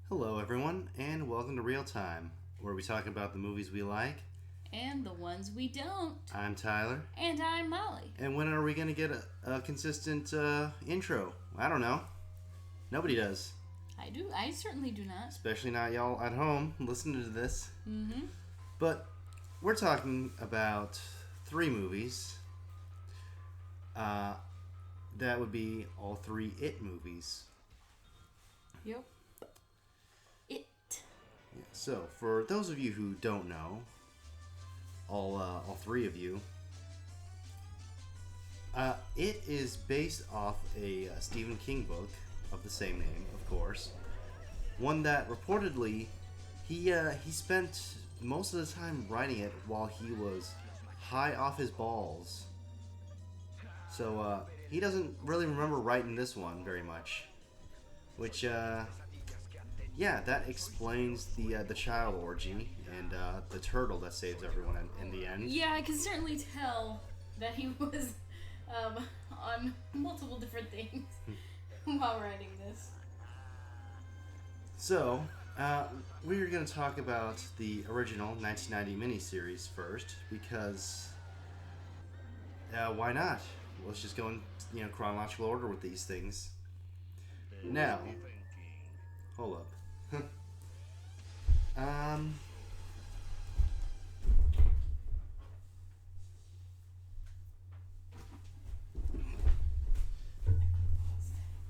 Hello, everyone, and welcome to Real Time, where we talk about the movies we like. And the ones we don't. I'm Tyler. And I'm Molly. And when are we going to get a consistent intro? I don't know. Nobody does. I do. I certainly do not. Especially not y'all at home listening to this. Mm-hmm. But we're talking about three movies. That would be all three It movies. Yep. It. So, for those of you who don't know, all three of you, it is based off a Stephen King book of the same name, of course. One that reportedly he spent most of the time writing it while he was high off his balls. So he doesn't really remember writing this one very much, which yeah, that explains the child orgy and the turtle that saves everyone in the end. Yeah, I can certainly tell that he was on multiple different things while writing this. So, we're going to talk about the original 1990 miniseries first, because why not? Let's just go in chronological order with these things. Now, hold up.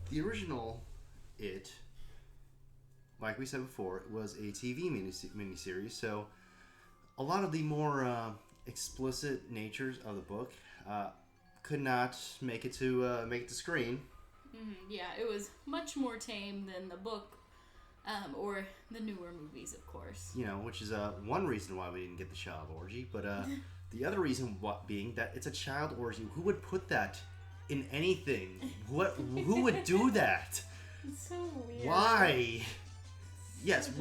The original It, like we said before, was a TV miniseries, so a lot of the more explicit natures of the book could not make it to screen. Mm-hmm. Yeah, it was much more tame than the book, or the newer movies, of course. Which is one reason why we didn't get the child orgy, but the other reason being that it's a child orgy. Who would put that in anything? Who would do that? It's so weird. Why? Yes, So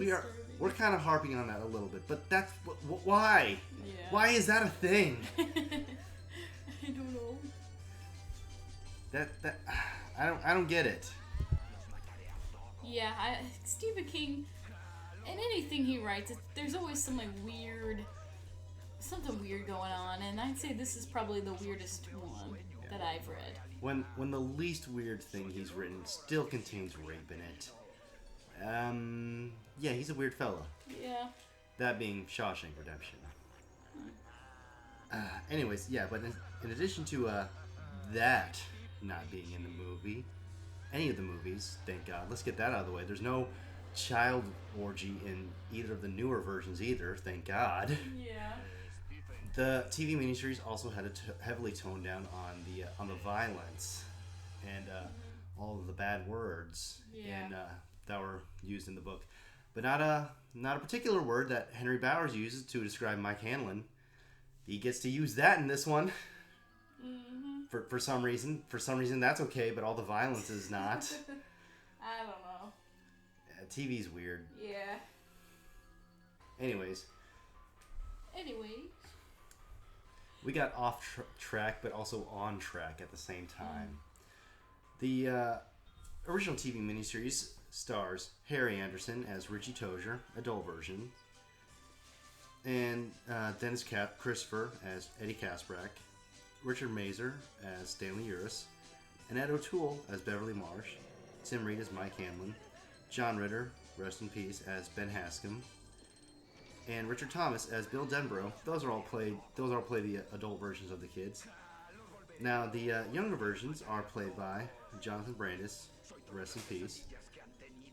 we're kind of harping on that a little bit, but that's why. Yeah. Why is that a thing? I don't know. That I don't get it. Yeah, Stephen King, in anything he writes, there's always something weird going on, and I'd say this is probably the weirdest one that I've read. When the least weird thing he's written still contains rape in it. Yeah, he's a weird fella. Yeah. That being Shawshank Redemption. Anyways, yeah, but in addition to that not being in the movie, any of the movies, thank God. Let's get that out of the way. There's no child orgy in either of the newer versions either, thank God. Yeah. The TV miniseries also had to heavily tone down on the violence and all of the bad words that were used in the book, but not a particular word that Henry Bowers uses to describe Mike Hanlon. He gets to use that in this one. Mm-hmm. For some reason. For some reason that's okay, but all the violence is not. I don't know. TV's weird. Yeah. Anyways, we got off track, but also on track at the same time. The original TV miniseries stars Harry Anderson as Richie Tozier, adult version, and Dennis Christopher as Eddie Kaspbrak, Richard Mazer as Stanley Uris, and Ed O'Toole as Beverly Marsh, Tim Reed as Mike Hanlon, John Ritter, rest in peace, as Ben Hascom, and Richard Thomas as Bill Denbrough. Those all play the adult versions of the kids. Now the younger versions are played by Jonathan Brandis, rest in peace,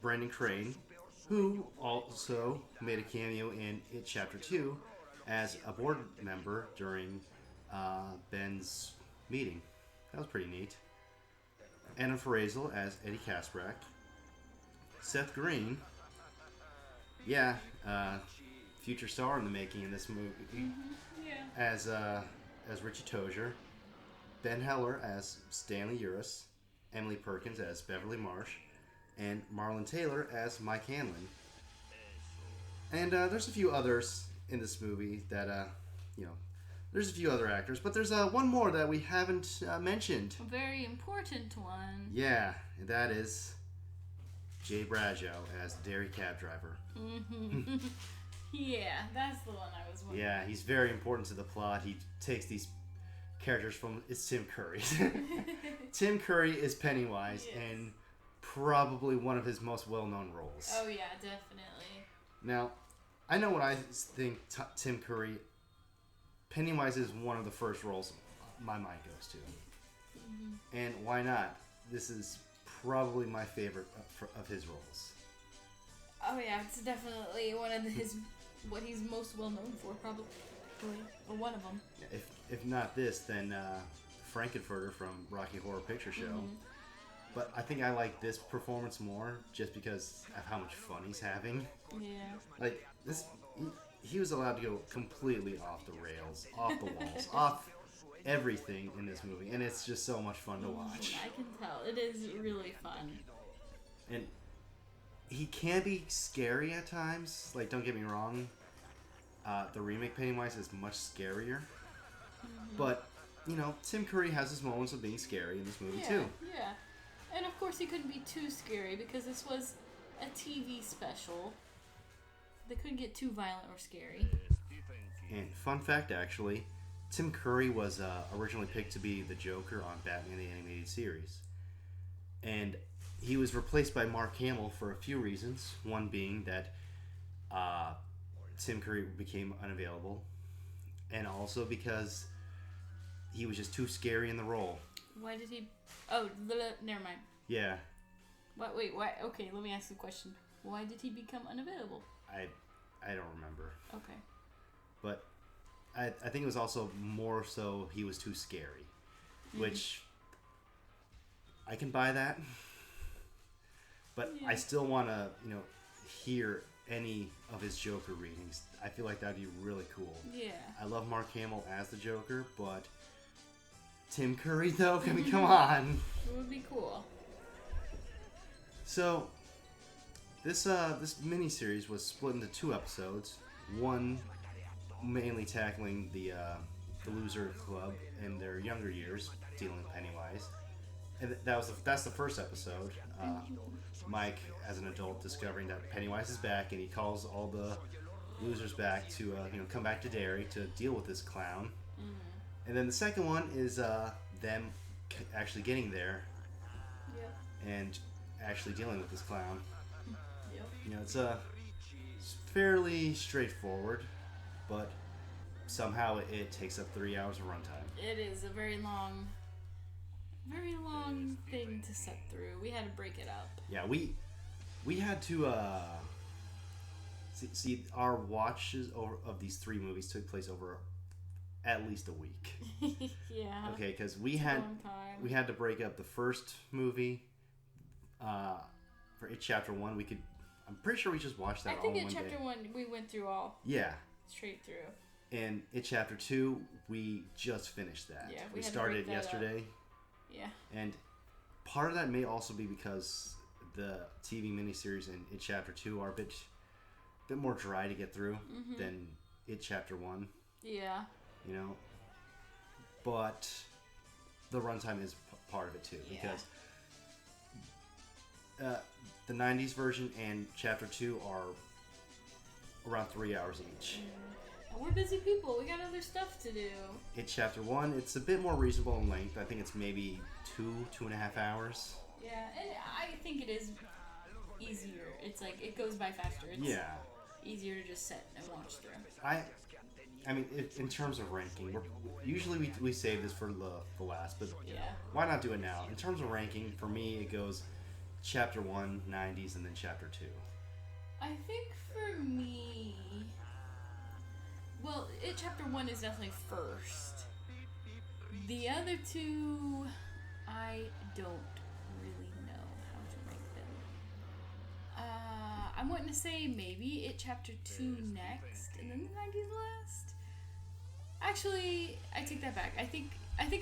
Brandon Crane, who also made a cameo in It Chapter 2 as a board member during Ben's meeting. That was pretty neat. Anna Farazal as Eddie Kaspbrak, Seth Green, future star in the making in this movie, as Richie Tozier, Ben Heller as Stanley Uris, Emily Perkins as Beverly Marsh, and Marlon Taylor as Mike Hanlon. And there's a few others in this movie that there's a few other actors, but there's one more that we haven't mentioned. A very important one. Yeah, that is Jay Bradshaw as Derry cab driver. Mm-hmm. Yeah, that's the one I was wondering. Yeah, he's very important to the plot. He takes these characters from... It's Tim Curry. Tim Curry is Pennywise, Yes. and probably one of his most well-known roles. Oh yeah, definitely. Now, I know what I think Tim Curry... Pennywise is one of the first roles my mind goes to. Mm-hmm. And why not? This is probably my favorite of his roles. Oh yeah, it's definitely one of his what he's most well known for, probably, or one of them. If not this, then Frankenfurter from Rocky Horror Picture Show. Mm-hmm. But I think I like this performance more just because of how much fun he's having. Yeah. Like this, he was allowed to go completely off the rails, off the walls, off everything in this movie, and it's just so much fun to watch. I can tell it is really fun. And he can be scary at times. Like, don't get me wrong. The remake Pennywise is much scarier. Mm-hmm. But, you know, Tim Curry has his moments of being scary in this movie, too. Yeah. And of course, he couldn't be too scary because this was a TV special. They couldn't get too violent or scary. And fun fact, actually, Tim Curry was originally picked to be the Joker on Batman the Animated Series. And he was replaced by Mark Hamill for a few reasons. One being that Tim Curry became unavailable. And also because he was just too scary in the role. Why did he... Oh, never mind. Yeah. What? Wait, why? Okay, let me ask the question. Why did he become unavailable? I don't remember. Okay. But I think it was also more so he was too scary. Which I can buy that. But Yeah. I still want to, hear any of his Joker readings. I feel like that'd be really cool. Yeah. I love Mark Hamill as the Joker, but Tim Curry, though, I mean, come on. It would be cool. So, this miniseries was split into 2 episodes. One mainly tackling the Loser Club in their younger years, dealing with Pennywise. And that's the first episode. Mike, as an adult, discovering that Pennywise is back, and he calls all the losers back to come back to Derry to deal with this clown. Mm-hmm. And then the second one is them actually getting there. Yep. And actually dealing with this clown. Yep. It's fairly straightforward, but somehow it takes up 3 hours of runtime. It is a very long thing to set through. We had to break it up. Yeah, we had to see our watches of these 3 movies took place over at least a week. Yeah. Okay, because a long time. we had to break up the first movie for It Chapter 1. I'm pretty sure we just watched that all in one day. I think in Chapter 1 we went through all. Yeah. Straight through. And It Chapter 2, we just finished that. Yeah, we had to started break that yesterday. up. Yeah. And part of that may also be because the TV miniseries in It Chapter 2 are a bit more dry to get through than It Chapter 1. Yeah. But the runtime is part of it too, Yeah. because the 90s version and Chapter 2 are around 3 hours each. And we're busy people. We got other stuff to do. It Chapter 1, it's a bit more reasonable in length. I think it's maybe 2.5 hours. Yeah, and I think it is easier. It's like, it goes by faster. It's easier to just sit and watch through. I mean, in terms of ranking, usually we save this for the last, but Yeah. why not do it now? In terms of ranking, for me, it goes Chapter 1, 90s, and then Chapter 2. I think for me... Well, Chapter 1 is definitely first. The other 2, I don't really know how to rank them. I'm wanting to say maybe Chapter 2 next, and then the 90s last. Actually, I take that back. I think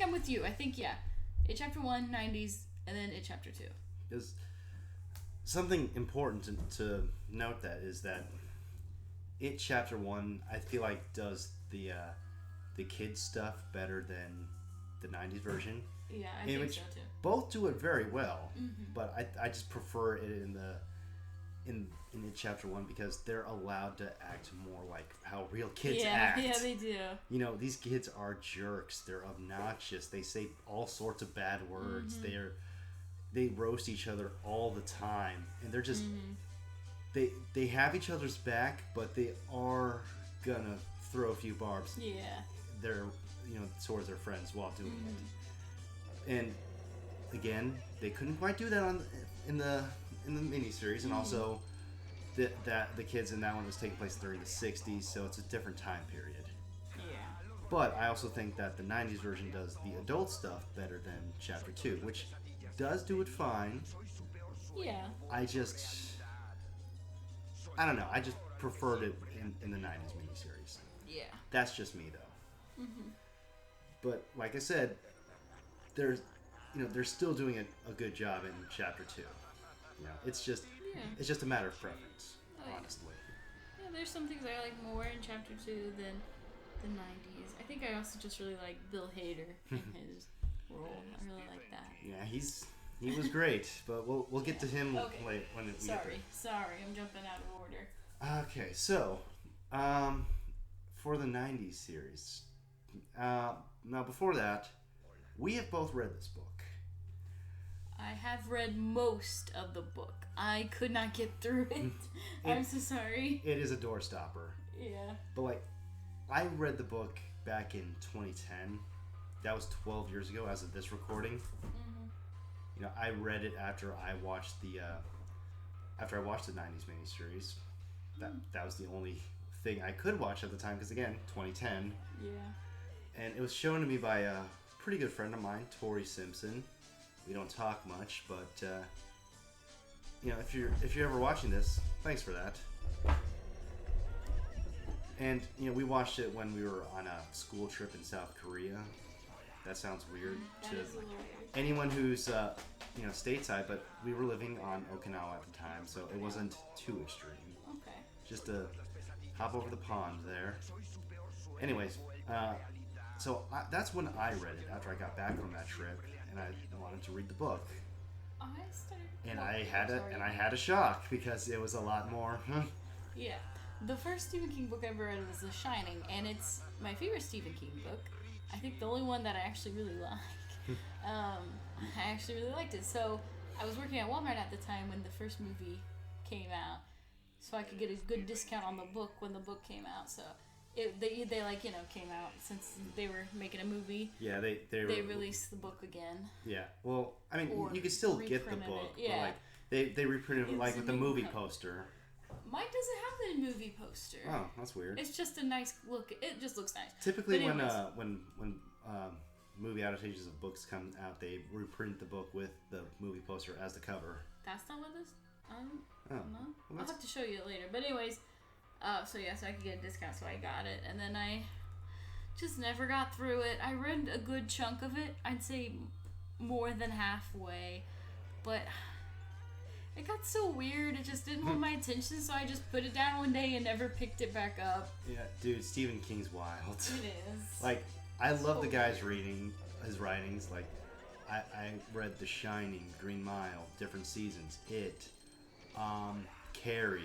I'm with you. I think, yeah. Chapter 1, 90s, and then Chapter 2. Because something important to note that is that It Chapter 1, I feel like, does the kids stuff better than the 90s version. Yeah, I think so too. Both do it very well, but I just prefer it in the in the chapter 1 because they're allowed to act more like how real kids yeah, act. Yeah, they do. You know, these kids are jerks. They're obnoxious. They say all sorts of bad words. They roast each other all the time, and they're just they have each other's back, but they are gonna throw a few barbs. Yeah. They're towards their friends while doing it. And again, they couldn't quite do that in the miniseries, and also the kids in that one was taking place during the 60s, so it's a different time period. Yeah. But I also think that the 90s version does the adult stuff better than Chapter 2, which does do it fine. Yeah. I don't know. I just preferred it in the 90s miniseries. Yeah. That's just me, though. But like I said, they're still doing a good job in Chapter 2. You know, it's just a matter of preference, honestly. Yeah, there's some things I like more in Chapter 2 than the 90s. I think I also just really like Bill Hader in his role. I really like that. Yeah, he was great, but we'll get to him late when we get there. Sorry, I'm jumping out of order. Okay, so for the 90s series, now before that, we have both read this book. I have read most of the book. I could not get through it. I'm so sorry. It is a doorstopper. Yeah. But I read the book back in 2010. That was 12 years ago as of this recording. I read it after I watched the 90s miniseries. That was the only thing I could watch at the time because again, 2010. Yeah. And it was shown to me by a pretty good friend of mine, Tori Simpson. We don't talk much, but if you're ever watching this, thanks for that. And we watched it when we were on a school trip in South Korea. That sounds weird to anyone who's stateside, but we were living on Okinawa at the time, so it wasn't too extreme. Okay. Just to hop over the pond there. Anyways, so that's when I read it after I got back from that trip, and I wanted to read the book. I had a shock because it was a lot more. Yeah, the first Stephen King book I ever read was The Shining, and it's my favorite Stephen King book. I think the only one that I actually really like. I actually really liked it. So I was working at Walmart at the time when the first movie came out, so I could get a good discount on the book when the book came out. So they came out since they were making a movie. Yeah, they released the book again. Yeah, well, I mean, you could still get the book, yeah. But they reprinted it with the movie poster. Mine doesn't have the movie poster. Oh, that's weird. It's just a nice look. It just looks nice. Typically, when movie adaptations of books come out, they reprint the book with the movie poster as the cover. That's not what this. No. Well, I'll have to show you it later. But anyways, so I could get a discount, so I got it, and then I just never got through it. I read a good chunk of it. I'd say more than halfway, but it got so weird. It just didn't hold my attention, so I just put it down one day and never picked it back up. Yeah, dude, Stephen King's wild. It is. I love the guy's reading his writings. I read The Shining, Green Mile, different seasons, It, Carrie,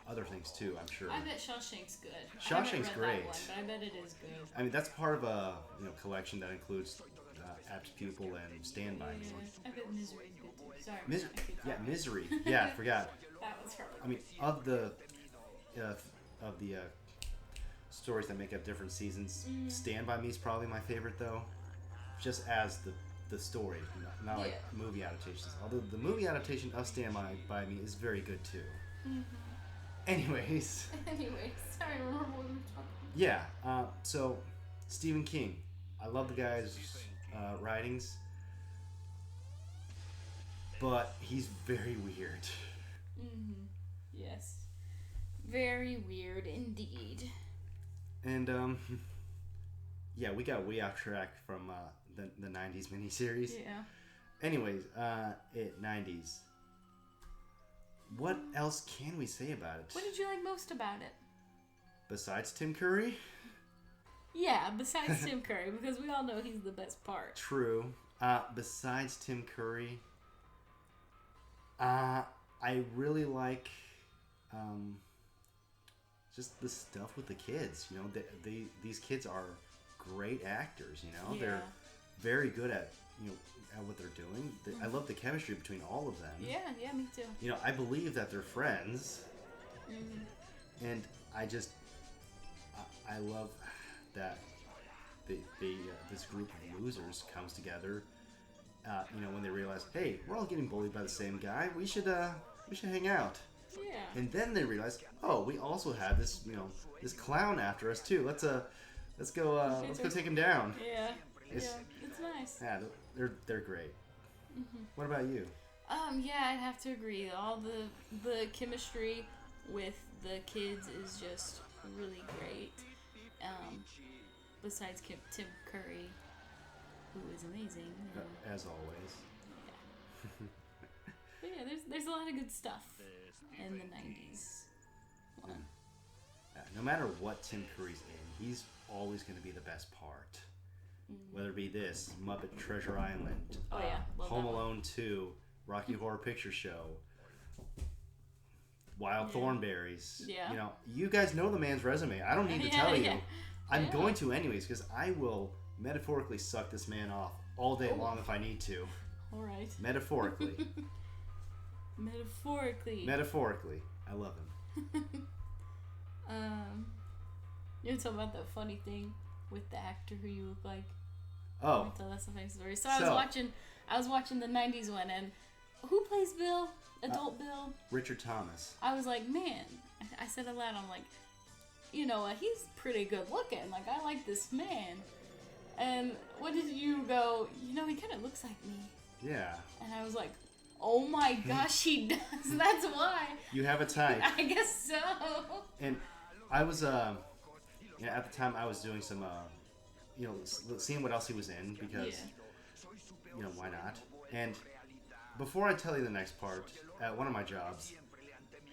other things too, I'm sure. I bet Shawshank's good. Shawshank's great. That one, but I bet it is good. I mean, that's part of a collection that includes Apt Pupil and Stand By Me. I bet Misery's good too. Sorry. Misery. Yeah, I forgot. That was probably. I mean, of the stories that make up different seasons, Stand By Me is probably my favorite though, just as the story, not like movie adaptations. Although the movie adaptation of Stand By Me is very good too. Mm-hmm. Anyways, sorry, I remember what we were talking about. Yeah, so Stephen King. I love the guy's writings, but he's very weird. Mm-hmm. Yes. Very weird indeed. And, we got way off track from the 90s miniseries. Yeah. Anyways, 90s. What else can we say about it? What did you like most about it? Besides Tim Curry? Yeah, besides Tim Curry, because we all know he's the best part. True. Besides Tim Curry, I I really like just the stuff with the kids. You know, these kids are great actors. You know, they're very good at at what they're doing. I love the chemistry between all of them. Yeah, me too. You know, I believe that they're friends, and I love that this group of losers comes together. When they realize, hey, we're all getting bullied by the same guy, we should hang out. Yeah. And then they realize, oh, we also have this this clown after us too. Let's go take him down. Yeah. It's nice. Yeah, they're great. What about you? Yeah, I'd have to agree. All the chemistry with the kids is just really great. Besides Tim Curry, who is amazing. As always. Yeah. But yeah, there's a lot of good stuff in the 90s. Well, no matter what Tim Curry's in, he's always going to be the best part. Whether it be this, Muppet Treasure Island, Home Alone 2, Rocky Horror Picture Show, Wild Thornberrys. Yeah. You know, you guys know the man's resume. I don't need to tell you. I'm going to anyways, because I will metaphorically suck this man off all day long if I need to. All right. Metaphorically. Metaphorically. I love him. You're talking about the funny thing with the actor who you look like. Oh. Tell us a funny story. So I was watching the 90s one, and who plays Bill? Adult Bill? Richard Thomas. I was like, man. I said aloud, I'm like, he's pretty good looking. Like, I like this man. And what did you go, he kind of looks like me. Yeah. And I was like, oh my gosh, he does. That's why. You have a type. I guess so. And I was, at the time I was doing some, seeing what else he was in because, why not? And before I tell you the next part, at one of my jobs,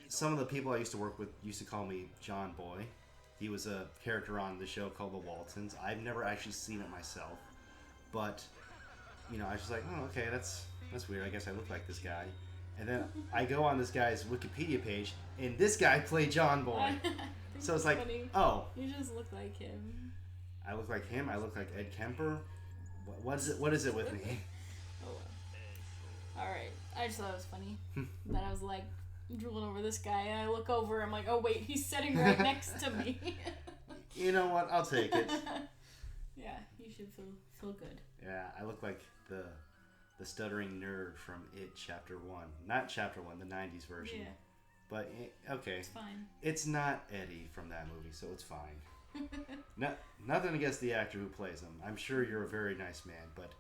some of the people I used to work with used to call me John Boy. He was a character on the show called The Waltons. I've never actually seen it myself, but I was just like, oh, okay, that's weird. I guess I look like this guy. And then I go on this guy's Wikipedia page, and this guy played John Boy. So it's like, funny. Oh, you just look like him. I look like him. I look like Ed Kemper. What is it with me? All right. I just thought it was funny that I was like drooling over this guy, and I look over. I'm like, oh wait, he's sitting right next to me. You know what? I'll take it. Yeah, you should feel good. Yeah, I look like the stuttering nerd from It Chapter 1. Not Chapter 1, the 90s version. Yeah. But, okay. It's fine. It's not Eddie from that movie, so it's fine. Nothing against the actor who plays him. I'm sure you're a very nice man, but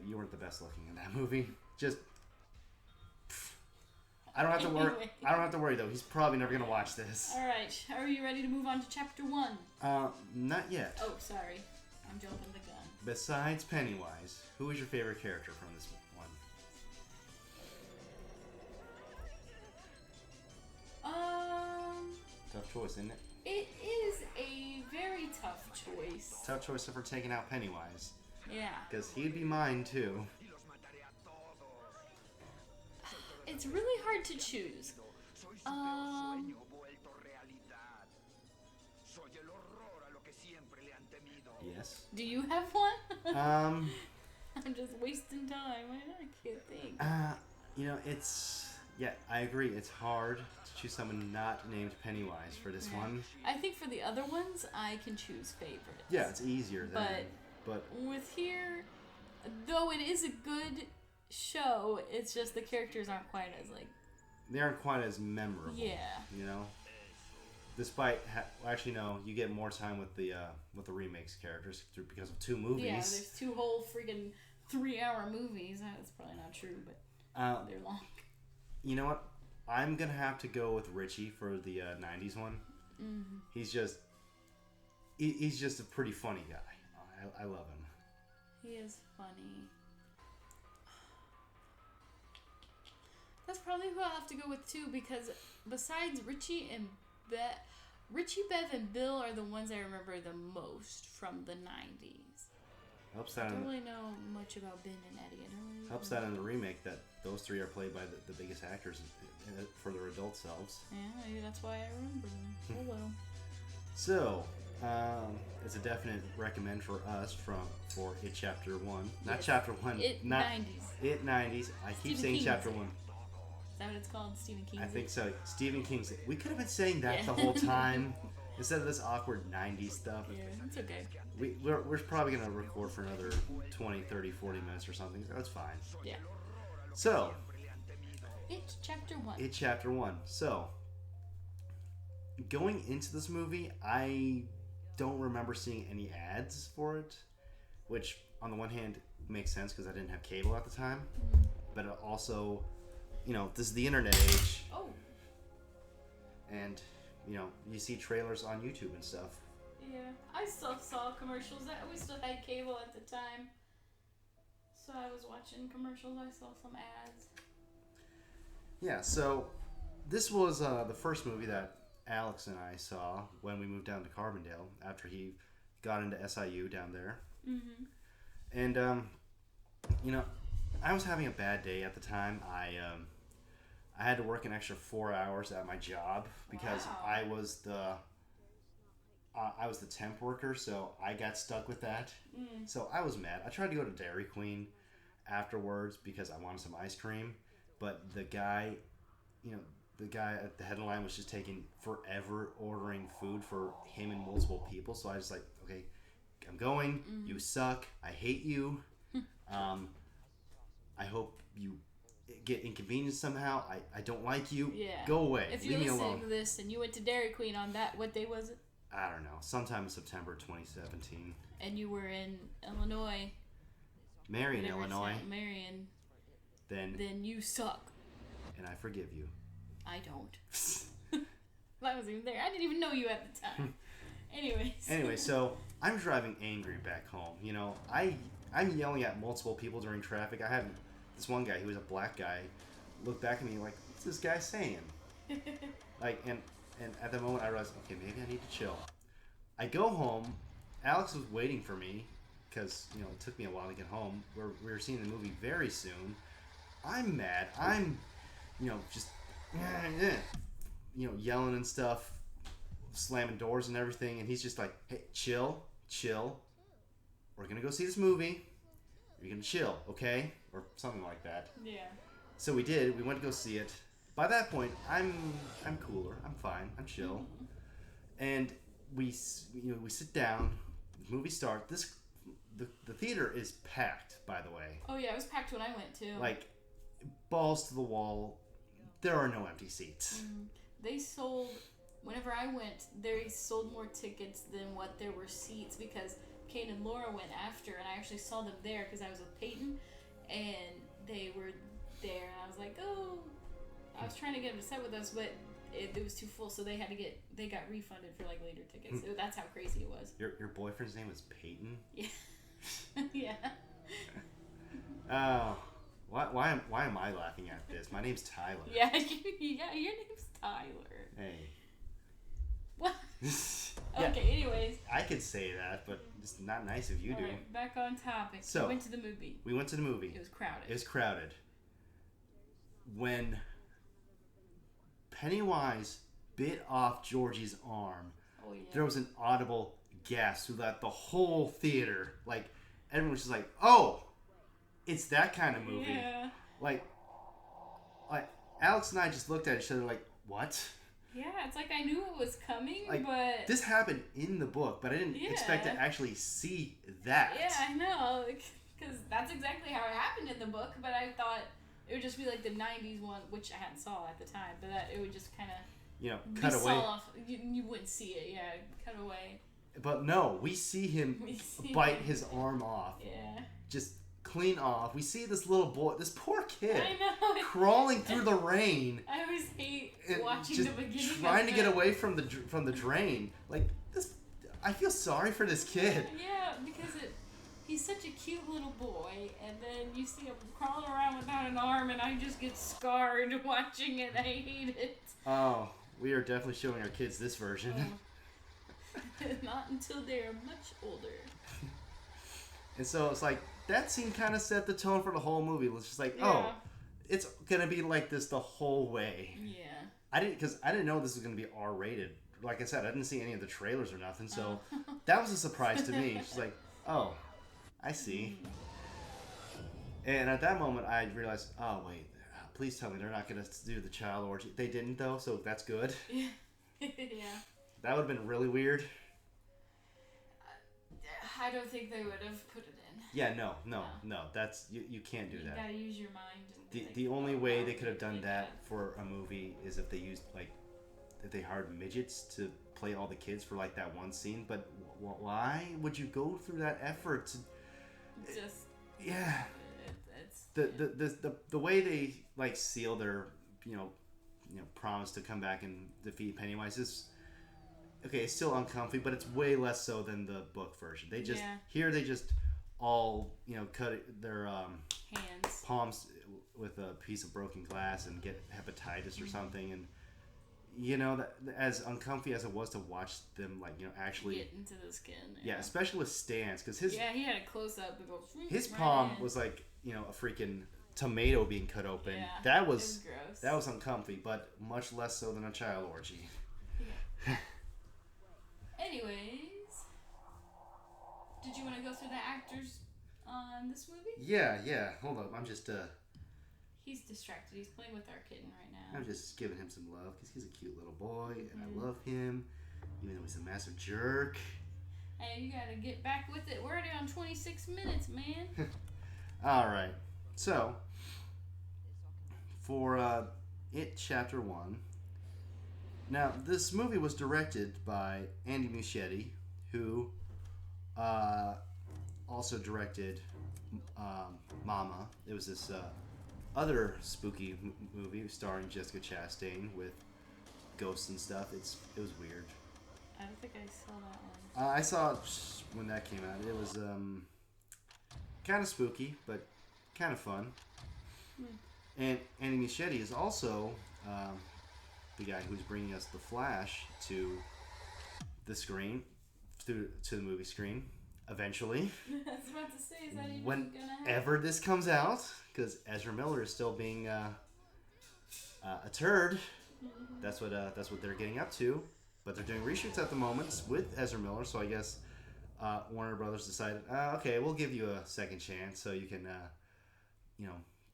you weren't the best looking in that movie. Just... I don't have to worry. Anyway. I don't have to worry though. He's probably never gonna watch this. All right. Are you ready to move on to chapter 1? Not yet. Oh, sorry. I'm jumping the gun. Besides Pennywise, who is your favorite character from this one? Tough choice, isn't it? It is a very tough choice. Tough choice if we're taking out Pennywise. Yeah. Because he'd be mine too. It's really hard to choose. Yes. Do you have one? I'm just wasting time. I can't think. I agree. It's hard to choose someone not named Pennywise for this one. I think for the other ones, I can choose favorites. Yeah, it's easier then. But with here, though it is a good show, it's just the characters aren't quite as they aren't quite as memorable. Yeah. Despite actually no, you get more time with the remakes characters because of 2 movies. Yeah, there's 2 whole freaking 3-hour movies. That's probably not true, but they're long. You know what? I'm gonna have to go with Richie for the 90s one. Mm-hmm. He's just a pretty funny guy. I love him. He is funny. That's probably who I'll have to go with too, because besides Richie, Bev, and Bill are the ones I remember the most from the 90s. Oops, I don't really know much about Ben and Eddie. I don't really Helps that in the remake that those three are played by the biggest actors for their adult selves. Yeah, maybe that's why I remember them. Oh well. So, it's a definite recommend for us for It Chapter 1. Not Yes. Chapter 1. It not 90s. It 90s. I keep Stephen saying King. Chapter 1. Is that what it's called? Stephen King? I think so. Stephen King's. We could have been saying that the whole time instead of this awkward 90s stuff. Yeah, it's okay. We're probably going to record for another 20, 30, 40 minutes or something. That's fine. Yeah. So, It Chapter 1. It Chapter 1. So, going into this movie, I don't remember seeing any ads for it, which on the one hand makes sense because I didn't have cable at the time, but it also, this is the internet age, Oh. and you see trailers on YouTube and stuff. Yeah, I still saw commercials. We still had cable at the time. So I was watching commercials. I saw some ads. Yeah, so this was the first movie that Alex and I saw when we moved down to Carbondale after he got into SIU down there. Mm-hmm. And, I was having a bad day at the time. I had to work an extra 4 hours at my job because Wow. I was the temp worker, so I got stuck with that. Mm. So I was mad. I tried to go to Dairy Queen afterwards because I wanted some ice cream, but the guy at the head of the line was just taking forever ordering food for him and multiple people. So I was like, okay, I'm going. Mm-hmm. You suck. I hate you. I hope you get inconvenienced somehow. I don't like you. Yeah. Go away. If Leave you're me listening alone. to this and you went to Dairy Queen on that, what day was it? I don't know. Sometime in September 2017. And you were in Illinois. Marion, whatever it's Illinois. now, Marion. Then Then you suck. and I forgive you. I don't. I wasn't even there. I didn't even know you at the time. Anyways. Anyway, so I'm driving angry back home. I'm yelling at multiple people during traffic. I had this one guy, he was a black guy, look back at me like, what's this guy saying? Like, and at the moment I realized, okay, maybe I need to chill. I go home. Alex was waiting for me because, it took me a while to get home. We were seeing the movie very soon. I'm mad. I'm, just, yelling and stuff, slamming doors and everything. And he's just like, hey, chill. We're going to go see this movie. You're going to chill, okay? Or something like that. Yeah. So we did. We went to go see it. By that point, I'm cooler. I'm fine. I'm chill. And we sit down. The movie starts. The theater is packed, by the way. Oh yeah, it was packed when I went too. Like balls to the wall. There are no empty seats. They sold, whenever I went, they sold more tickets than what there were seats because Kane and Laura went after, and I actually saw them there because I was with Peyton, and they were there, and I was like, oh, I was trying to get them to sit with us, but it was too full, so they got refunded for like later tickets. That's how crazy it was. Your boyfriend's name is Peyton? Yeah. Yeah. Oh, why am I laughing at this? My name's Tyler. Yeah, your name's Tyler. Hey. What? Yeah, Okay, anyways. I could say that, but it's not nice if you do. Alright, back on topic. So- We went to the movie. We went to the movie. It was crowded. It was crowded. When Pennywise bit off Georgie's arm, Oh yeah. there was an audible gasp throughout the whole theater. Like, everyone was just like, oh, it's that kind of movie. Yeah. Like Alex and I just looked at each other like, what? Yeah, it's like I knew it was coming, Like, but This happened in the book, but I didn't expect to Yeah. actually see that. yeah, I know, because that's exactly how it happened in the book. But I thought it would just be like the '90s one, which I hadn't saw at the time, but that it would just kind of Cut away. off. You wouldn't see it, yeah, cut away. But no, we see him We see bite it. his arm off. Yeah, Just clean off. We see this little boy, this poor kid, I know. crawling through the rain I always hate and watching just the beginning. trying to of get it. away from the drain. Like this, I feel sorry for this kid. Yeah, because he's such a cute little boy, and then you see him crawling around without an arm, and I just get scarred watching it. I hate it. Oh, we are definitely showing our kids this version. Not until they're much older. And so it's like that scene kind of set the tone for the whole movie. It was just like, Yeah. oh, it's gonna be like this the whole way. Yeah. I didn't know this was gonna be R-rated. Like I said, I didn't see any of the trailers or nothing, so that was a surprise to me. She's like, oh, I see. And at that moment, I realized, oh wait, please tell me they're not gonna do the child orgy. They didn't though, so that's good. Yeah. That would have been really weird. I don't think they would have put it in. Yeah, no. That's you can't do You that. gotta use your mind. And The only think, way "Oh, they could have done like that for a movie is if they used if they hired midgets to play all the kids for like that one scene. But why would you go through that effort? Just Yeah. it's The way they like seal their promise to come back and defeat Pennywise is okay. It's still uncomfy, but it's way less so than the book version. They just they just all cut their hands. palms with a piece of broken glass and get hepatitis or something, and that as uncomfy as it was to watch them actually Get into the skin. yeah, especially with Stan's, because he had a close up and go. his right palm in. was like a freaking tomato being cut open. Yeah, that it was was gross. that was uncomfy, but much less so than a child orgy. Anyways, did you want to go through the actors on this movie? Yeah. Hold up, I'm just He's distracted. He's playing with our kitten right now. I'm just giving him some love because he's a cute little boy and I love him, even though he's a massive jerk. Hey, you gotta get back with it. We're already on 26 minutes, man. All right, so for It Chapter 1. Now, this movie was directed by Andy Muschietti, who also directed Mama. It was this other spooky movie starring Jessica Chastain with ghosts and stuff. It was weird. I don't think I saw that one. I saw it when that came out. It was kind of spooky, but kind of fun. And Andy Muschietti is also the guy who's bringing us The Flash to the screen, to the movie screen, eventually. I was about to say, is that even Whenever gonna happen? this comes out, because Ezra Miller is still being a turd. That's what they're getting up to. But they're doing reshoots at the moment with Ezra Miller, so I guess Warner Brothers decided, okay, we'll give you a second chance so you can,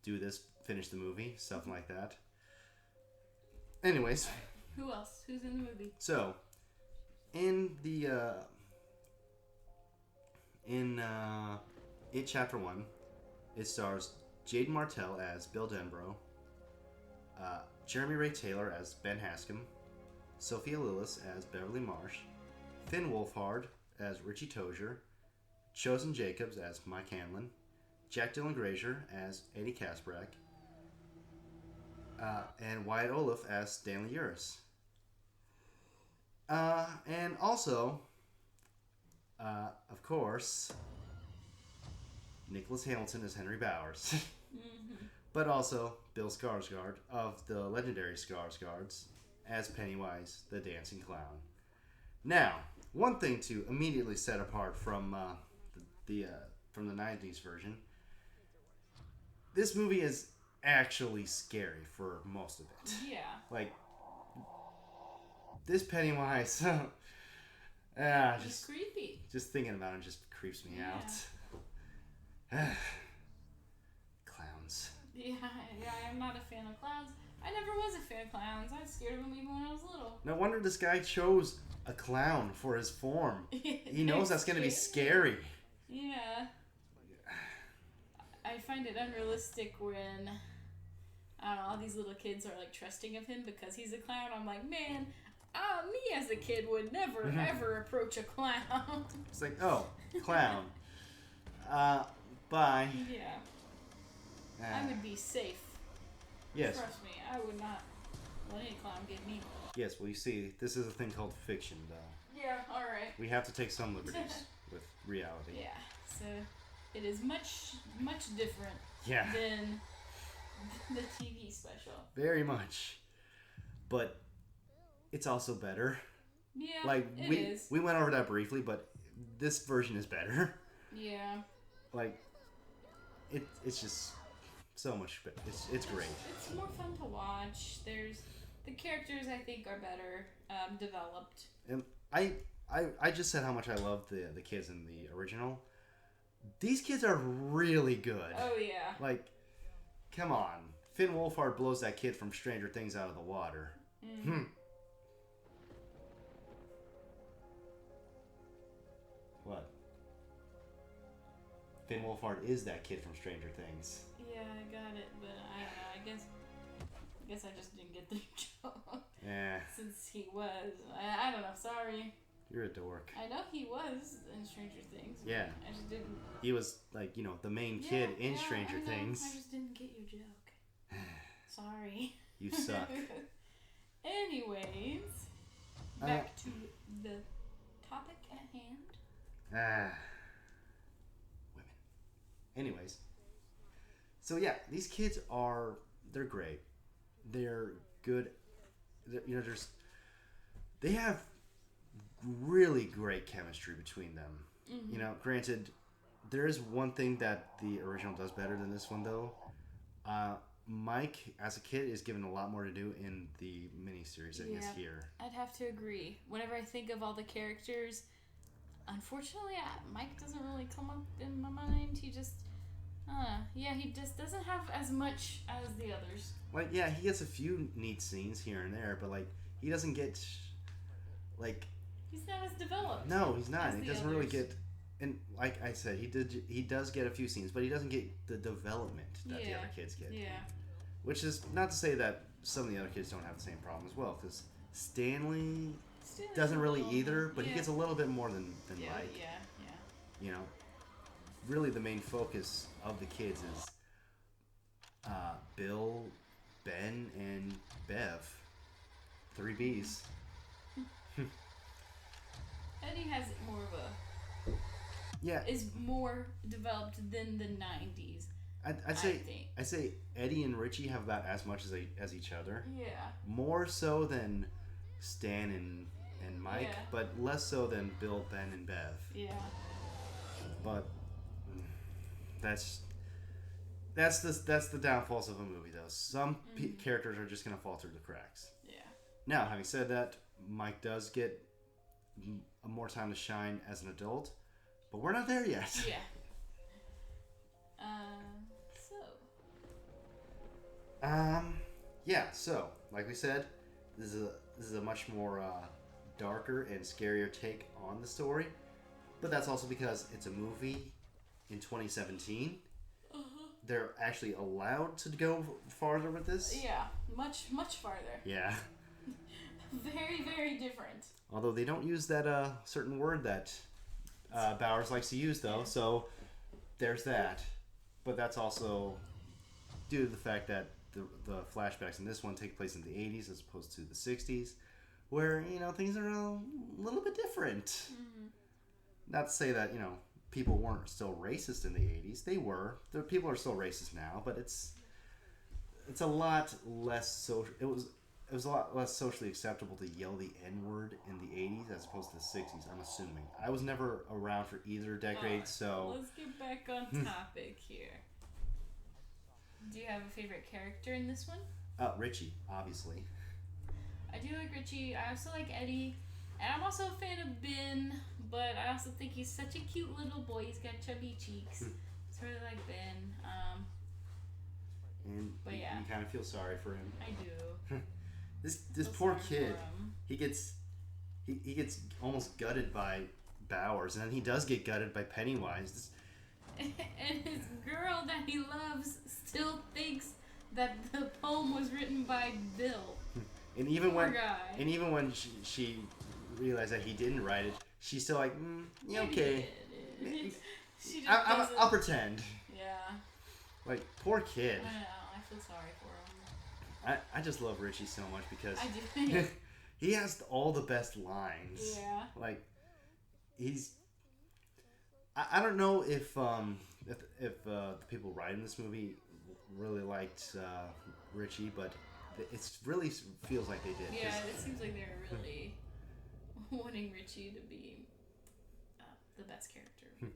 do this, finish the movie, something like that. Anyways. Who else? Who's in the movie? So, in the It Chapter 1, it stars Jaden Martell as Bill Denbrough, Jeremy Ray Taylor as Ben Hascom, Sophia Lillis as Beverly Marsh, Finn Wolfhard as Richie Tozier, Chosen Jacobs as Mike Hanlon, Jack Dylan Grazer as Eddie Kaspbrak, and Wyatt Olaf as Stanley Uris. And also, of course, Nicholas Hamilton as Henry Bowers. But also Bill Skarsgård of the legendary Skarsgårds as Pennywise the Dancing Clown. Now, one thing to immediately set apart from the 90s version, this movie is actually scary for most of it. Yeah. Like, this Pennywise, He's creepy. just thinking about him just creeps me out. Clowns. Yeah, I'm not a fan of clowns. I never was a fan of clowns. I was scared of them even when I was little. No wonder this guy chose a clown for his form. He knows that's going to be scary. Yeah. I find it unrealistic when, I don't know, all these little kids are like trusting of him because he's a clown. I'm like, man, me as a kid would never ever approach a clown. It's like, oh, clown. Bye. Yeah. I would be safe. Yes. Trust me, I would not let any clown get me. Yes, well, you see, this is a thing called fiction, though. Yeah, alright. We have to take some liberties with reality. Yeah, so it is much, much different Yeah. than the TV special. Very much. But it's also better. Yeah, Like, it is. we went over that briefly, but this version is better. Yeah. Like, it's just so much. It's great. It's more fun to watch. There's the characters I think are better developed. And I just said how much I love the kids in the original. These kids are really good. Oh yeah. Like, come on, Finn Wolfhard blows that kid from Stranger Things out of the water. What? Finn Wolfhard is that kid from Stranger Things. Yeah, I got it, but I don't know. I guess I just didn't get the joke. Yeah. Since he was, I don't know. Sorry. You're a dork. I know he was in Stranger Things. Yeah. I just didn't. He was like, the main kid in Stranger Things. I just didn't get your joke. Sorry. You suck. Anyways, back to the topic at hand. Women. Anyways. So yeah, these kids they're great. They're good. They have really great chemistry between them. Mm-hmm. Granted, there is one thing that the original does better than this one, though. Mike, as a kid, is given a lot more to do in the miniseries than he is here. I'd have to agree. Whenever I think of all the characters, unfortunately, Mike doesn't really come up in my mind. He just, he just doesn't have as much as the others. Like, yeah, he gets a few neat scenes here and there, but like, he doesn't get, like. He's not as developed. No, he's not. He doesn't really others. get. And like I said, he does get a few scenes, but he doesn't get the development that the other kids get. Yeah. Which is not to say that some of the other kids don't have the same problem as well, because Stanley doesn't really either, but he gets a little bit more than Mike. Yeah. Really the main focus of the kids is Bill, Ben, and Bev. 3 Bs. Eddie has more of a... is more developed than the 90s. I'd say Eddie and Richie have about as much as each other. Yeah. More so than Stan and Mike, but less so than Bill, Ben, and Bev. Yeah. But that's the downfalls of a movie, though. Some characters are just gonna fall through the cracks. Yeah. Now, having said that, Mike does get more time to shine as an adult, but we're not there yet. Yeah. So like we said, this is a much more darker and scarier take on the story, but that's also because it's a movie in 2017. They're actually allowed to go farther with this. Yeah, much farther. Yeah. Very, very different. Although they don't use that certain word that Bowers likes to use, though, so there's that. But that's also due to the fact that the flashbacks in this one take place in the 80s as opposed to the 60s, where, things are a little bit different. Mm-hmm. Not to say that, people weren't still racist in the 80s. They were. The people are still racist now, but it's a lot less social. It was a lot less socially acceptable to yell the N-word in the 80s as opposed to the 60s, I'm assuming. I was never around for either decade, so... Let's get back on topic here. Do you have a favorite character in this one? Richie, obviously. I do like Richie. I also like Eddie. And I'm also a fan of Ben, but I also think he's such a cute little boy. He's got chubby cheeks. So I really like Ben. You kind of feel sorry for him. I do. This poor kid, he gets almost gutted by Bowers, and then he does get gutted by Pennywise. And his girl that he loves still thinks that the poem was written by Bill. And even when she realized that he didn't write it, she's still like, yeah, okay. I'll pretend. Yeah. Like, poor kid. I know. I feel sorry for him. I just love Richie so much because I do. he has all the best lines. Yeah. Like, he's... I don't know if the people writing this movie really liked Richie, but it really feels like they did. Yeah, it seems like they're really wanting Richie to be the best character. Which,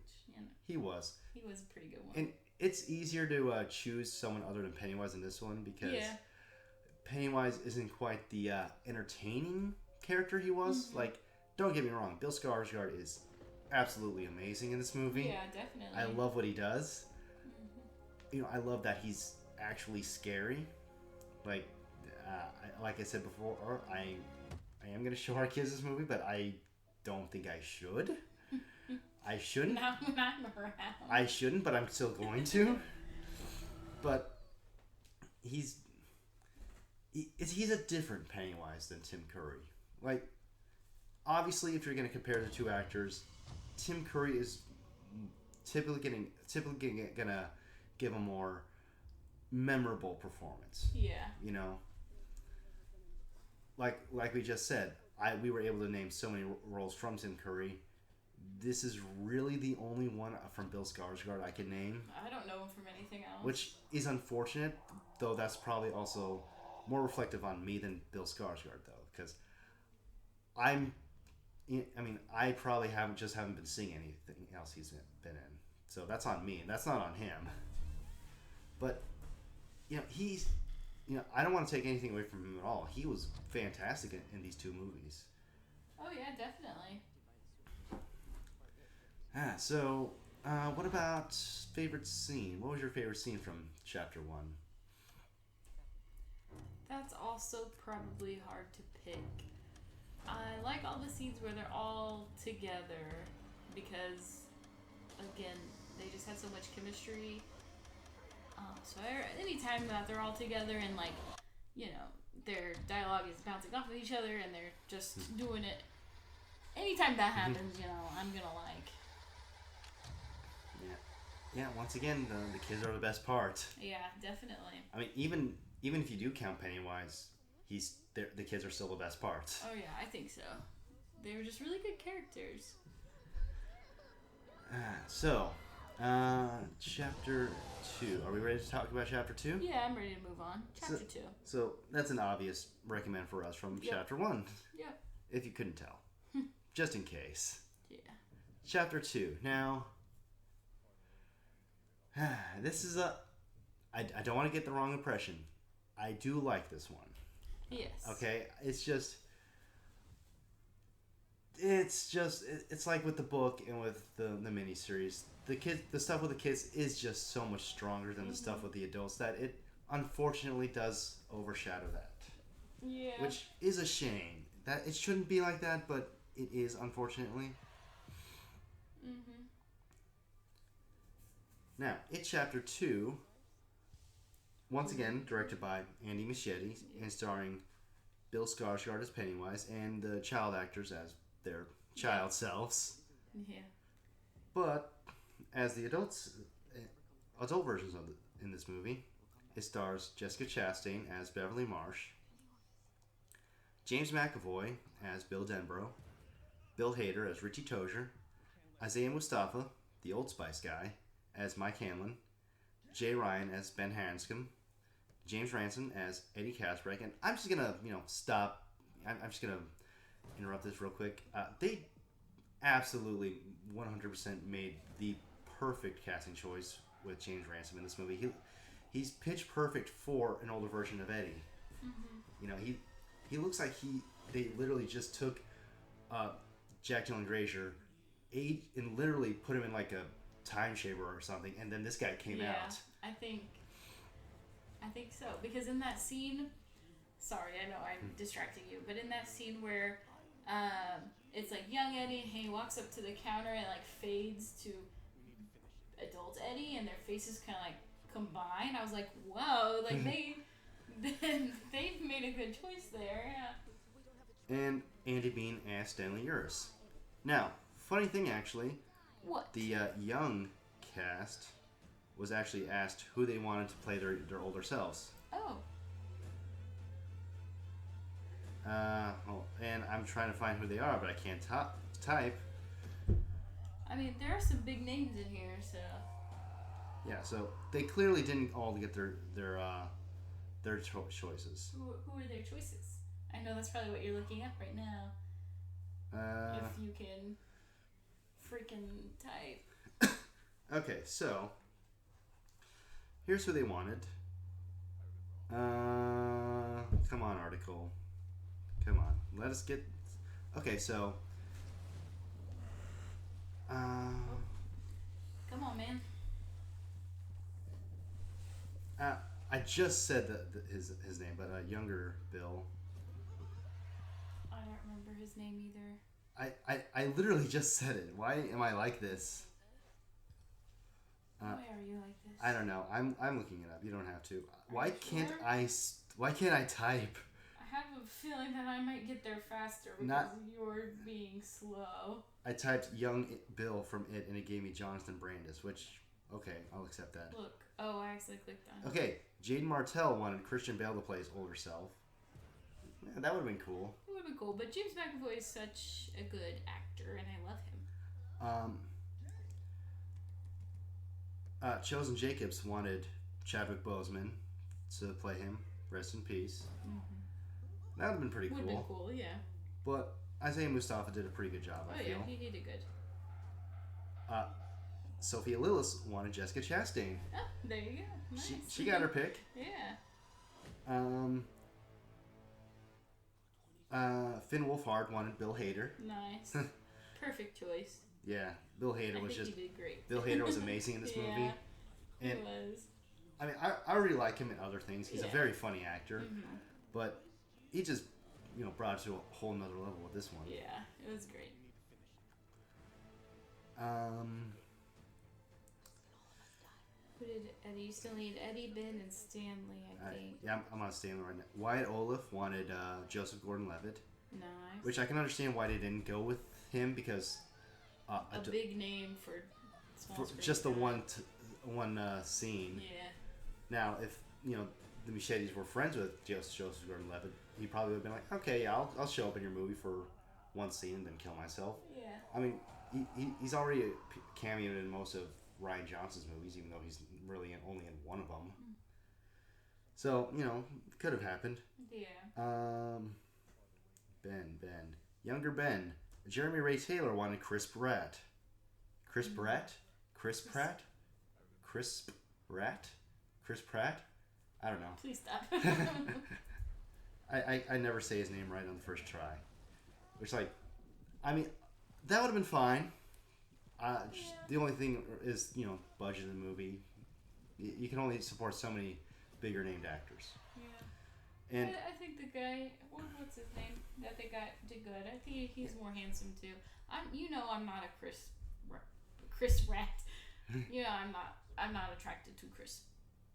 He was. He was a pretty good one. And it's easier to choose someone other than Pennywise in this one because Yeah. Pennywise isn't quite the entertaining character he was. Mm-hmm. Like, don't get me wrong, Bill Skarsgård is absolutely amazing in this movie. Yeah, definitely. I love what he does. Mm-hmm. You know, I love that he's actually scary. Like, like I said before, I am gonna show our kids this movie, but I don't think I should. I shouldn't. Not when I'm around. I shouldn't, but I'm still going to. But he's a different Pennywise than Tim Curry. Like, obviously, if you're going to compare the two actors, Tim Curry is typically gonna give a more memorable performance. Yeah. You know, like we just said, we were able to name so many roles from Tim Curry. This is really the only one from Bill Skarsgård I can name. I don't know him from anything else. Which is unfortunate, though that's probably also more reflective on me than Bill Skarsgård, though, because I probably haven't been seeing anything else he's been in. So that's on me, and that's not on him. But, I don't want to take anything away from him at all. He was fantastic in these two movies. Oh, yeah, definitely. So, what about favorite scene? What was your favorite scene from Chapter 1? That's also probably hard to pick. I like all the scenes where they're all together because, again, they just have so much chemistry. So anytime that they're all together and, like, their dialogue is bouncing off of each other and they're just doing it, anytime that happens, I'm gonna like. Yeah. Once again, the kids are the best part. Yeah, definitely. I mean, even if you do count Pennywise, the kids are still the best part. Oh yeah, I think so. They were just really good characters. Chapter 2. Are we ready to talk about Chapter 2? Yeah, I'm ready to move on. Chapter 2. So that's an obvious recommend for us from Chapter 1. Yep. If you couldn't tell. Just in case. Yeah. Chapter 2. Now, this is I don't want to get the wrong impression. I do like this one. Yes. Okay? It's like with the book and with the miniseries. The stuff with the kids is just so much stronger than the stuff with the adults that it unfortunately does overshadow that. Yeah. Which is a shame. That it shouldn't be like that, but it is, unfortunately. Mm-hmm. Now, It Chapter 2, once again, directed by Andy Muschietti and starring Bill Skarsgård as Pennywise and the child actors as their child selves. Yeah. But as the adult versions in this movie, it stars Jessica Chastain as Beverly Marsh, James McAvoy as Bill Denbrough, Bill Hader as Richie Tozier, Isaiah Mustafa, the Old Spice guy, as Mike Hanlon, Jay Ryan as Ben Hanscom, James Ranson as Eddie Kasparek, and I'm just gonna stop. I'm just gonna interrupt this real quick. They absolutely 100% made the perfect casting choice with James Ransom in this movie. He's pitch perfect for an older version of Eddie. Mm-hmm. He looks like they literally just took Jack Dylan Grazer, and literally put him in like a time shaver or something, and then this guy came out. I think so, because in that scene, sorry, I know I'm distracting you, but in that scene where it's like young Eddie and he walks up to the counter and like fades to adult Eddie and their faces kind of like combine, I was like, whoa, like they've made a good choice there. Yeah. And Andy Bean as Stanley Uris. Now, funny thing actually, what? The young cast was actually asked who they wanted to play their older selves. Oh. And I'm trying to find who they are, but I can't type. I mean, there are some big names in here, so. Yeah, so they clearly didn't all get their choices. Who are their choices? I know that's probably what you're looking up right now. If you can freaking type. Okay, so here's who they wanted. Come on, article. Come on. Let us get... Okay, so... Come on, man. I just said his name, but younger Bill. I don't remember his name either. I literally just said it. Why am I like this? Why are you like this? I don't know. I'm looking it up. You don't have to. Why you can't sure? Why can't I type? I have a feeling that I might get there faster because you're being slow. I typed young Bill from It, and it gave me Jonathan Brandis, which, okay, I'll accept that. Look. Oh, I actually clicked on it. Okay, Jaden Martell wanted Christian Bale to play his older self. Yeah, that would have been cool. It would have been cool, but James McAvoy is such a good actor, and I love him. Chosen Jacobs wanted Chadwick Boseman to play him. Rest in peace. Mm-hmm. That would have been pretty cool. Would have been cool, yeah. But Isaiah Mustafa did a pretty good job, I feel. Oh, yeah, he did good. Sophia Lillis wanted Jessica Chastain. Oh, there you go. Nice. She got her pick. Yeah. Finn Wolfhard wanted Bill Hader. Nice. Perfect choice. Yeah, Bill Hader was just... he did great. Bill Hader was amazing in this movie. And And he was. I mean, I really like him in other things. He's a very funny actor. Mm-hmm. But he just, brought it to a whole nother level with this one. Yeah, it was great. Who did Eddie? You still need Eddie, Ben, and Stanley, I think. Yeah, I'm on Stanley right now. Wyatt Oleff wanted Joseph Gordon-Levitt. Nice. Which I can understand why they didn't go with him because... a big name for small screen just the time. one scene. Yeah. Now, if, the Machetes were friends with Joseph Gordon-Levitt, he probably would have been like, okay, yeah, I'll show up in your movie for one scene and then kill myself. Yeah. I mean, he's already cameoed in most of Rian Johnson's movies, even though he's really only in one of them. Mm. So, could have happened. Yeah. Ben. Younger Ben. Jeremy Ray Taylor wanted Chris Pratt. Chris Pratt? Chris Pratt? Chris Pratt? Chris Pratt? I don't know. Please stop. I never say his name right on the first try. Which, that would have been fine. The only thing is, budget of the movie. You can only support so many bigger named actors. Yeah. And I think the guy, what's his name? That they got did good. I think he's more handsome too. I'm not a Chris Pratt. I'm not attracted to Chris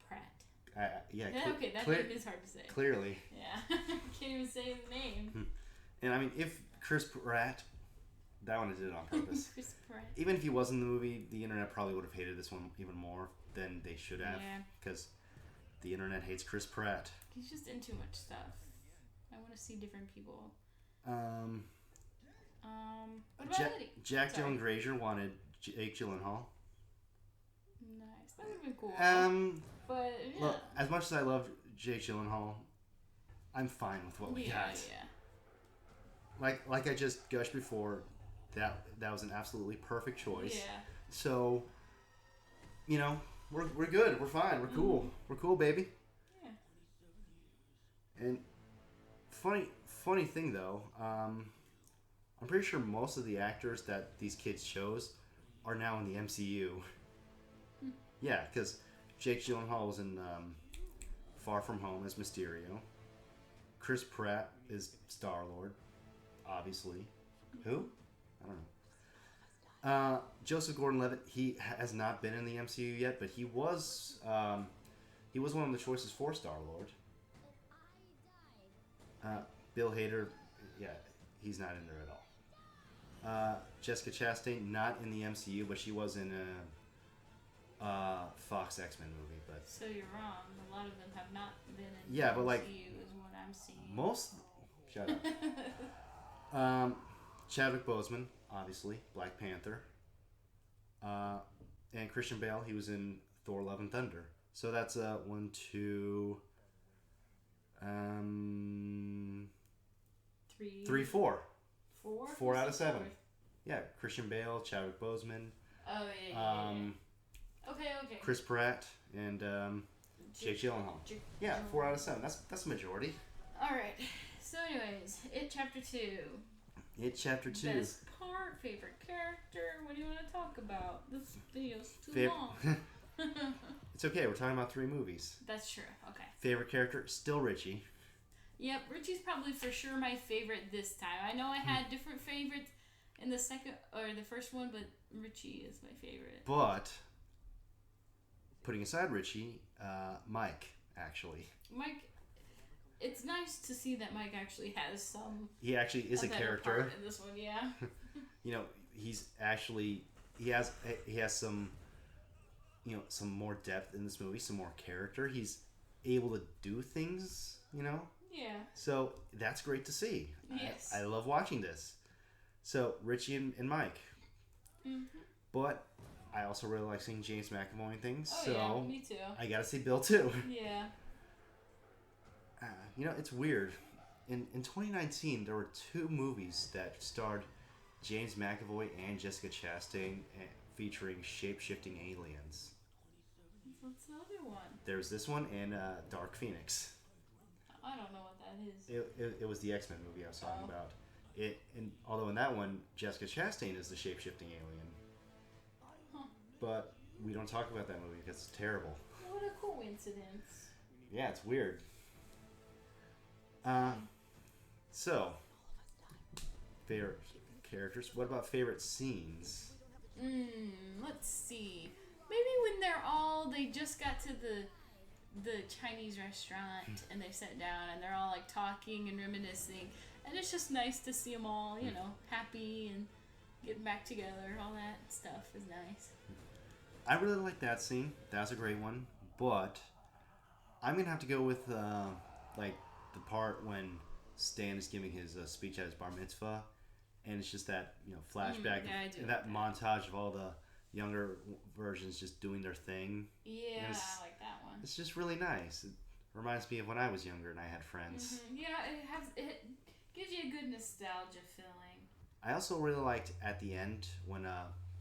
Pratt. Okay, that name is hard to say. Clearly. Yeah, can't even say his name. And if Chris Pratt, that one did it on purpose. Chris Pratt. Even if he was in the movie, the internet probably would have hated this one even more than they should have. Yeah. Because the internet hates Chris Pratt. He's just in too much stuff. I want to see different people. What about Eddie? Jack Dylan Grazer wanted Jake Gyllenhaal. Nice. That would have been cool. But yeah. Look, as much as I love Jake Gyllenhaal, I'm fine with what we got. Yeah. Like I just gushed before, that was an absolutely perfect choice. Yeah. So, we're good. We're fine. We're cool. Mm-hmm. We're cool, baby. Yeah. And funny thing though, I'm pretty sure most of the actors that these kids chose are now in the MCU. Yeah, because Jake Gyllenhaal was in Far From Home as Mysterio. Chris Pratt is Star-Lord, obviously. Who? I don't know. Joseph Gordon-Levitt, he has not been in the MCU yet, but he was one of the choices for Star-Lord. Bill Hader, yeah, he's not in there at all. Jessica Chastain, not in the MCU, but she was in a Fox X-Men movie. But so you're wrong. A lot of them have not been in yeah, the but MCU is what I'm seeing. Shut up. Chadwick Boseman, obviously, Black Panther. And Christian Bale, he was in Thor: Love and Thunder. So that's 1, 2, 3, 4. 4 out of 7. Yeah, Christian Bale, Chadwick Boseman. Oh yeah. Okay. Chris Pratt and Jake Gyllenhaal. Yeah, 4 out of 7. That's a majority. All right. So, anyways, It Chapter 2. It Chapter 2. Best part, favorite character. What do you want to talk about? This video's too long. It's okay. We're talking about 3 movies. That's true. Okay. Favorite character, still Richie. Yep, Richie's probably for sure my favorite this time. I know I had different favorites in the second or the first one, but Richie is my favorite. But putting aside Richie, Mike actually. Mike, it's nice to see that Mike actually has some. He actually is a character part in this one. Yeah. You know, he has some, you know, some more depth in this movie, some more character. He's able to do things, you know. Yeah. So that's great to see. Yes. I love watching this. So Richie and Mike. Mm-hmm. But I also really like seeing James McAvoy and things. Oh, so yeah, me too. I gotta see Bill too. Yeah. You know, it's weird. In 2019, there were 2 movies that starred James McAvoy and Jessica Chastain featuring shape-shifting aliens. What's the other one? There's this one and Dark Phoenix. I don't know what that is. It was the X-Men movie I was talking about. Although in that one, Jessica Chastain is the shape-shifting alien. Huh. But we don't talk about that movie because it's terrible. What a coincidence. Yeah, it's weird. So, favorite characters. What about favorite scenes? Let's see. Maybe when they just got to the Chinese restaurant and they sat down and they're all like talking and reminiscing, and it's just nice to see them all, you know, happy and getting back together. All that stuff is nice. I really like that scene. That was a great one. But I'm gonna have to go with like the part when Stan is giving his speech at his bar mitzvah, and it's just that, you know, flashback and that montage of all the younger versions just doing their thing. Yeah, I like that one. It's just really nice. It reminds me of when I was younger and I had friends. Mm-hmm. Yeah, it gives you a good nostalgia feeling. I also really liked at the end when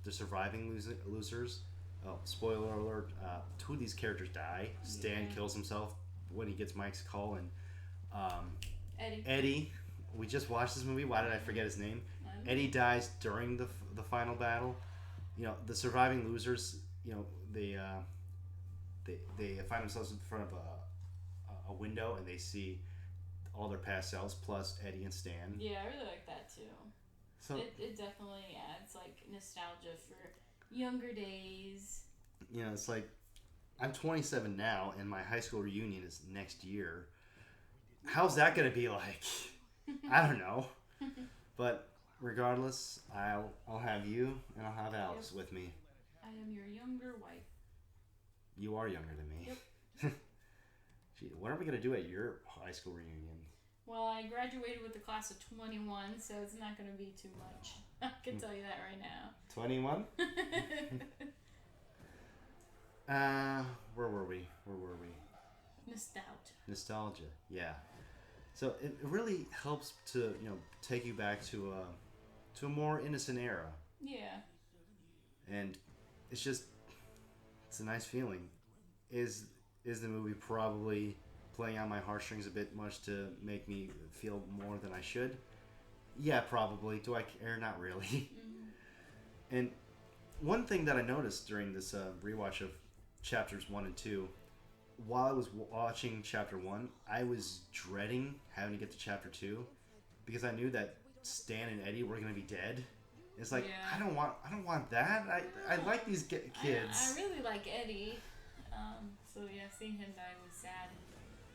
the surviving losers. Oh, spoiler alert! 2 of these characters die. Stan kills himself when he gets Mike's call, and Eddie. We just watched this movie. Why did I forget his name? Eddie dies during the final battle. You know, the surviving losers. You know, they find themselves in front of a window and they see all their past selves plus Eddie and Stan. Yeah, I really like that too. So it definitely adds like nostalgia for younger days. You know, it's like I'm 27 now and my high school reunion is next year. How's that gonna be like? I don't know. But regardless, I'll have you and I'll have Alex with me. I am your younger wife. You are younger than me. Yep. Gee, what are we gonna do at your high school reunion? Well, I graduated with the class of 21, so it's not gonna be too much. I can tell you that right now. 21? Where were we? Nostalgia, yeah. So it really helps to, you know, take you back to a more innocent era. Yeah. And it's a nice feeling. Is the movie probably playing on my heartstrings a bit much to make me feel more than I should? Yeah, probably. Do I care? Not really. Mm-hmm. And one thing that I noticed during this rewatch of chapters 1 and 2, while I was watching chapter 1, I was dreading having to get to chapter 2 because I knew that Stan and Eddie were going to be dead. It's like, I don't want that. I like these kids. I really like Eddie. So yeah, seeing him die was sad.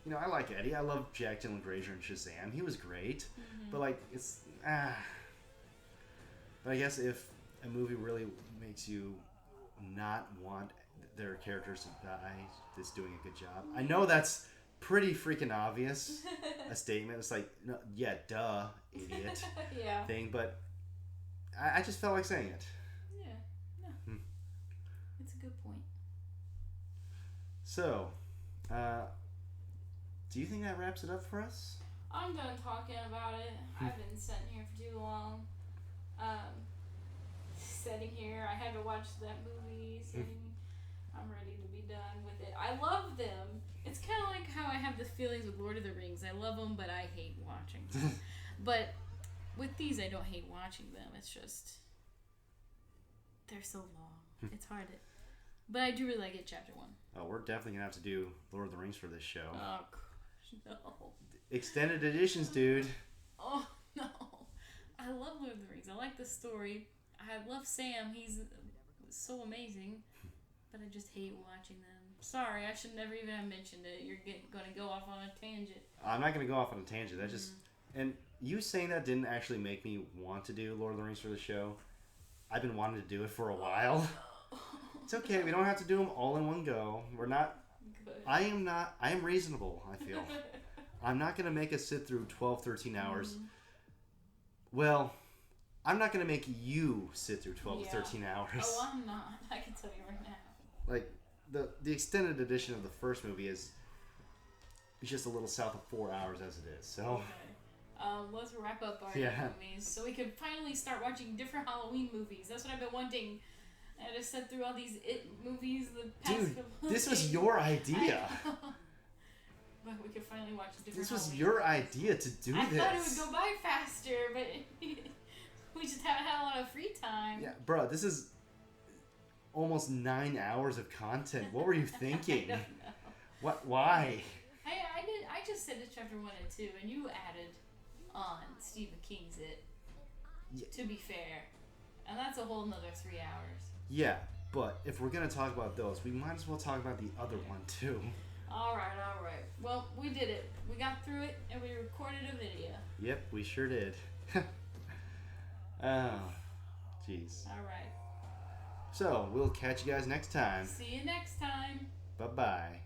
You know, I like Eddie. I love Jack Dylan Grazer and Shazam. He was great. Mm-hmm. But like, it's But I guess if a movie really makes you not want their characters to die, it's doing a good job. I know that's pretty freaking obvious, a statement. It's like, no, yeah, duh, idiot yeah. thing. But I just felt like saying it. Yeah, no. It's a good point. So, do you think that wraps it up for us? I'm done talking about it. I've been sitting here for too long. Sitting here, I had to watch that movie. I'm ready to be done with it. I love them. It's kind of like how I have the feelings with Lord of the Rings. I love them, but I hate watching them. But with these, I don't hate watching them. It's just they're so long. It's hard to. But I do really like it. Chapter 1. Oh, we're definitely gonna have to do Lord of the Rings for this show. Oh gosh, no. Extended editions, dude. Oh no. I love Lord of the Rings. I like the story. I love Sam. He's so amazing. But I just hate watching them. Sorry, I should never even have mentioned it. You're going to go off on a tangent. I'm not going to go off on a tangent. That just... And you saying that didn't actually make me want to do Lord of the Rings for the show. I've been wanting to do it for a while. It's okay. We don't have to do them all in one go. We're not... Good. I am reasonable, I feel. I'm not going to make us sit through 12, 13 hours. Well, I'm not going to make you sit through 12 to 13 hours. Oh, I'm not. I can tell you right now. Like, the extended edition of the first movie is just a little south of 4 hours as it is. So, okay. Let's wrap up our movies so we can finally start watching different Halloween movies. That's what I've been wanting. I just sat through all these It movies the past couple this days. was your idea. But we could finally watch different This was Halloween your movies. idea to do I this. thought it would go by faster, but we just haven't had a lot of free time. Yeah, bro, this is almost 9 hours of content. What were you thinking? I don't know. What? Why? I just said it's chapter 1 and 2, and you added on Stephen King's It. Yeah. To be fair, and that's a whole nother 3 hours. Yeah, but if we're gonna talk about those, we might as well talk about the other one too. All right. Well, we did it. We got through it, and we recorded a video. Yep, we sure did. Oh, jeez. All right. So, we'll catch you guys next time. See you next time. Bye-bye.